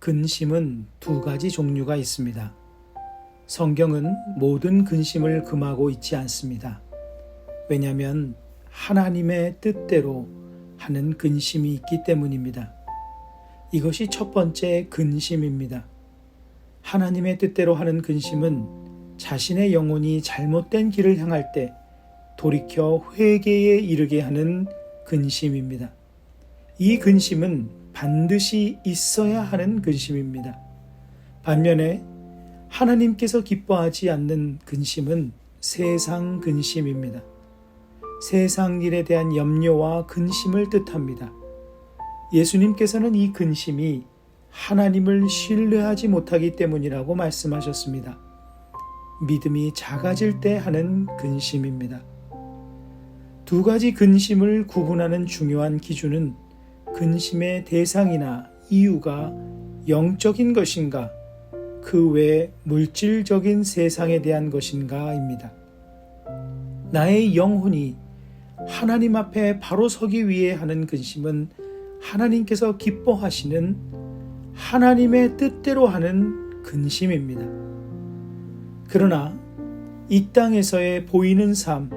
근심은 두 가지 종류가 있습니다. 성경은 모든 근심을 금하고 있지 않습니다. 왜냐하면 하나님의 뜻대로 하는 근심이 있기 때문입니다. 이것이 첫 번째 근심입니다. 하나님의 뜻대로 하는 근심은 자신의 영혼이 잘못된 길을 향할 때 돌이켜 회개에 이르게 하는 근심입니다. 이 근심은 반드시 있어야 하는 근심입니다. 반면에 하나님께서 기뻐하지 않는 근심은 세상 근심입니다. 세상 일에 대한 염려와 근심을 뜻합니다. 예수님께서는 이 근심이 하나님을 신뢰하지 못하기 때문이라고 말씀하셨습니다. 믿음이 작아질 때 하는 근심입니다. 두 가지 근심을 구분하는 중요한 기준은 근심의 대상이나 이유가 영적인 것인가, 그 외 물질적인 세상에 대한 것인가입니다. 나의 영혼이 하나님 앞에 바로 서기 위해 하는 근심은 하나님께서 기뻐하시는 하나님의 뜻대로 하는 근심입니다. 그러나 이 땅에서의 보이는 삶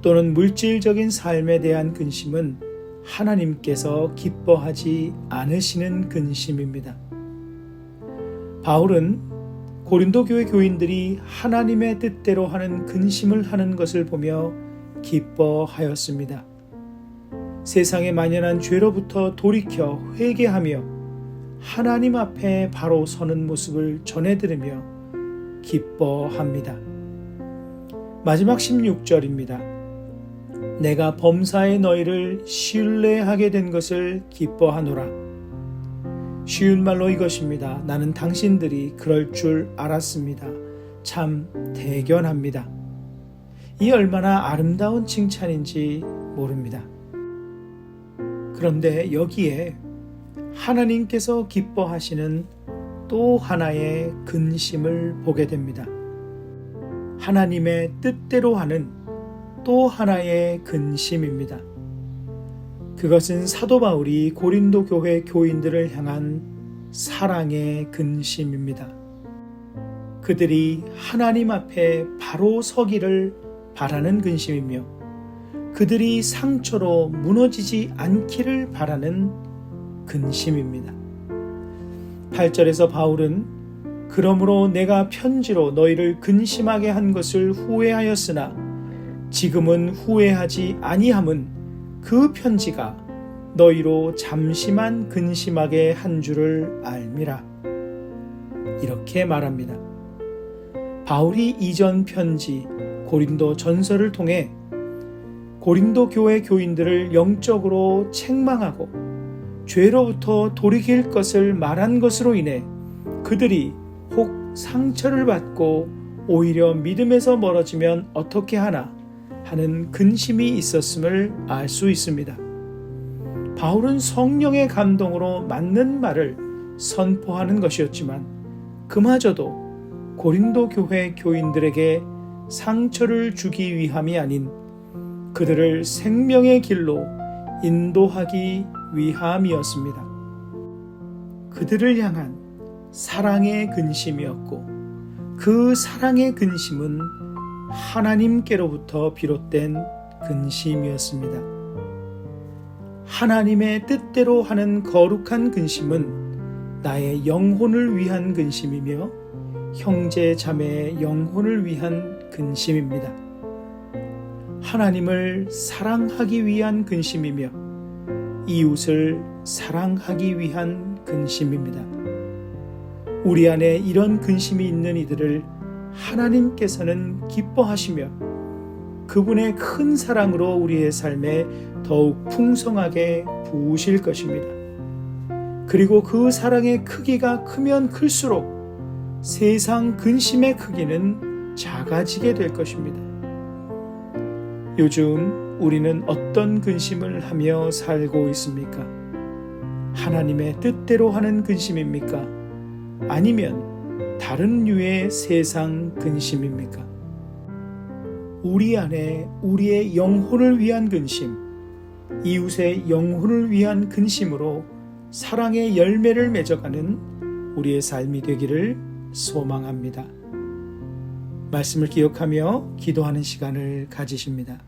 또는 물질적인 삶에 대한 근심은 하나님께서 기뻐하지 않으시는 근심입니다. 바울은 고린도 교회 교인들이 하나님의 뜻대로 하는 근심을 하는 것을 보며 기뻐하였습니다. 세상에 만연한 죄로부터 돌이켜 회개하며 하나님 앞에 바로 서는 모습을 전해들으며 기뻐합니다. 마지막 16절입니다. 내가 범사에 너희를 신뢰하게 된 것을 기뻐하노라. 쉬운 말로 이것입니다. 나는 당신들이 그럴 줄 알았습니다. 참 대견합니다. 이 얼마나 아름다운 칭찬인지 모릅니다. 그런데 여기에 하나님께서 기뻐하시는 또 하나의 근심을 보게 됩니다. 하나님의 뜻대로 하는 또 하나의 근심입니다. 그것은 사도 바울이 고린도 교회 교인들을 향한 사랑의 근심입니다. 그들이 하나님 앞에 바로 서기를 바라는 근심이며 그들이 상처로 무너지지 않기를 바라는 근심입니다. 8절에서 바울은 그러므로 내가 편지로 너희를 근심하게 한 것을 후회하였으나 지금은 후회하지 아니함은 그 편지가 너희로 잠시만 근심하게 한 줄을 알미라. 이렇게 말합니다. 바울이 이전 편지 고린도 전서를 통해 고린도 교회 교인들을 영적으로 책망하고 죄로부터 돌이킬 것을 말한 것으로 인해 그들이 혹 상처를 받고 오히려 믿음에서 멀어지면 어떻게 하나 하는 근심이 있었음을 알 수 있습니다. 바울은 성령의 감동으로 맞는 말을 선포하는 것이었지만 그마저도 고린도 교회 교인들에게 상처를 주기 위함이 아닌 그들을 생명의 길로 인도하기 위함이었습니다. 그들을 향한 사랑의 근심이었고 그 사랑의 근심은 하나님께로부터 비롯된 근심이었습니다. 하나님의 뜻대로 하는 거룩한 근심은 나의 영혼을 위한 근심이며 형제 자매의 영혼을 위한 근심입니다. 하나님을 사랑하기 위한 근심이며 이웃을 사랑하기 위한 근심입니다. 우리 안에 이런 근심이 있는 이들을 하나님께서는 기뻐하시며 그분의 큰 사랑으로 우리의 삶에 더욱 풍성하게 부으실 것입니다. 그리고 그 사랑의 크기가 크면 클수록 세상 근심의 크기는 작아지게 될 것입니다. 요즘 우리는 어떤 근심을 하며 살고 있습니까? 하나님의 뜻대로 하는 근심입니까? 아니면 다른 류의 세상 근심입니까? 우리 안에 우리의 영혼을 위한 근심, 이웃의 영혼을 위한 근심으로 사랑의 열매를 맺어가는 우리의 삶이 되기를 소망합니다. 말씀을 기억하며 기도하는 시간을 가지십니다.